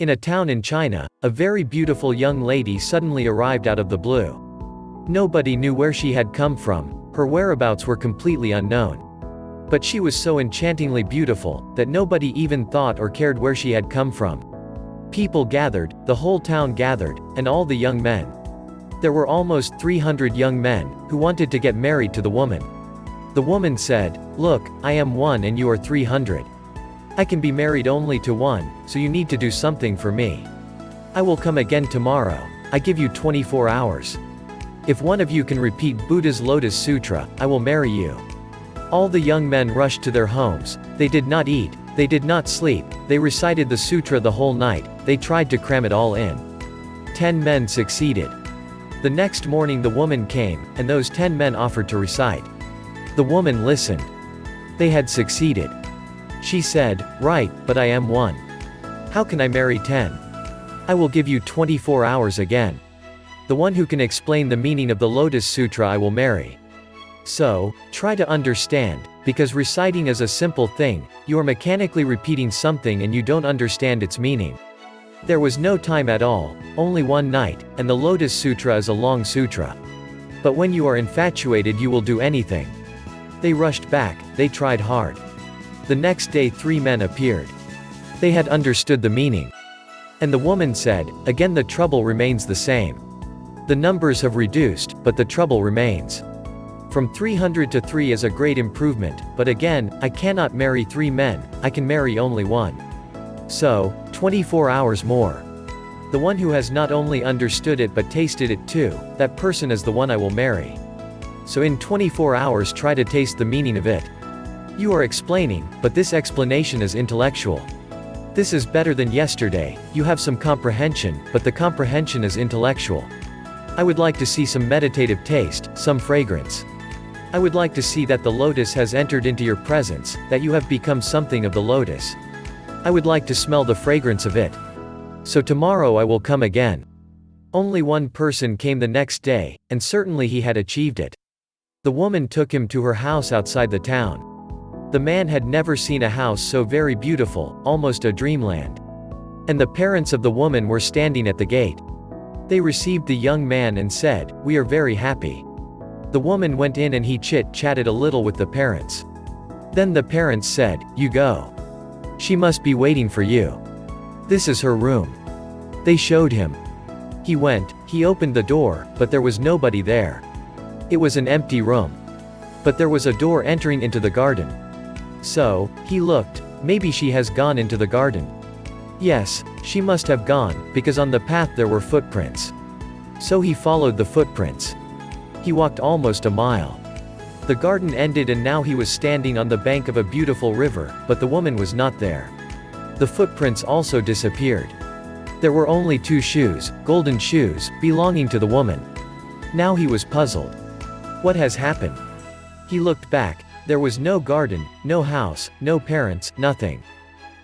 In a town in China, a very beautiful young lady suddenly arrived out of the blue. Nobody knew where she had come from, her whereabouts were completely unknown. But she was so enchantingly beautiful, that nobody even thought or cared where she had come from. People gathered, the whole town gathered, and all the young men. There were almost 300 young men, who wanted to get married to the woman. The woman said, "Look, I am one and you are 300. I can be married only to one, so you need to do something for me. I will come again tomorrow. I give you 24 hours. If one of you can repeat Buddha's Lotus Sutra, I will marry you." All the young men rushed to their homes. They did not eat, they did not sleep, they recited the sutra the whole night, they tried to cram it all in. 10 men succeeded. The next morning the woman came, and those 10 men offered to recite. The woman listened. They had succeeded. She said, "Right, but I am one. How can I marry 10? I will give you 24 hours again. The one who can explain the meaning of the Lotus Sutra I will marry." So, try to understand, because reciting is a simple thing, you are mechanically repeating something and you don't understand its meaning. There was no time at all, only one night, and the Lotus Sutra is a long sutra. But when you are infatuated you will do anything. They rushed back, they tried hard. The next day 3 men appeared. They had understood the meaning. And the woman said, "Again the trouble remains the same. The numbers have reduced, but the trouble remains. From 300 to 3 is a great improvement, but again, I cannot marry 3 men, I can marry only one. So, 24 hours more. The one who has not only understood it but tasted it too, that person is the one I will marry. So in 24 hours try to taste the meaning of it." You are explaining, but this explanation is intellectual. This is better than yesterday, you have some comprehension, but the comprehension is intellectual. I would like to see some meditative taste, some fragrance. I would like to see that the lotus has entered into your presence, that you have become something of the lotus. I would like to smell the fragrance of it. So tomorrow I will come again. Only one person came the next day, and certainly he had achieved it. The woman took him to her house outside the town. The man had never seen a house so very beautiful, almost a dreamland. And the parents of the woman were standing at the gate. They received the young man and said, "We are very happy." The woman went in and he chit-chatted a little with the parents. Then the parents said, "You go. She must be waiting for you. This is her room." They showed him. He went, he opened the door, but there was nobody there. It was an empty room. But there was a door entering into the garden. So, he looked, maybe she has gone into the garden. Yes, she must have gone, because on the path there were footprints. So he followed the footprints. He walked almost a mile. The garden ended and now he was standing on the bank of a beautiful river, but the woman was not there. The footprints also disappeared. There were only 2 shoes, golden shoes, belonging to the woman. Now he was puzzled. What has happened? He looked back. There was no garden, no house, no parents, nothing.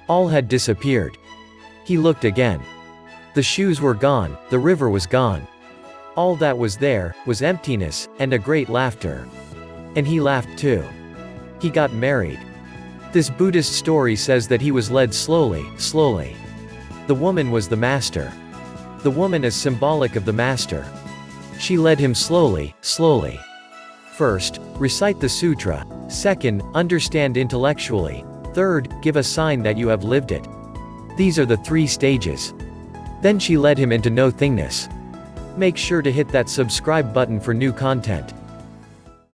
All had disappeared. He looked again. The shoes were gone, the river was gone. All that was there, was emptiness, and a great laughter. And he laughed too. He got married. This Buddhist story says that he was led slowly, slowly. The woman was the master. The woman is symbolic of the master. She led him slowly, slowly. First, recite the sutra. Second, understand intellectually. Third, give a sign that you have lived it. These are the 3 stages. Then she led him into no-thingness. Make sure to hit that subscribe button for new content.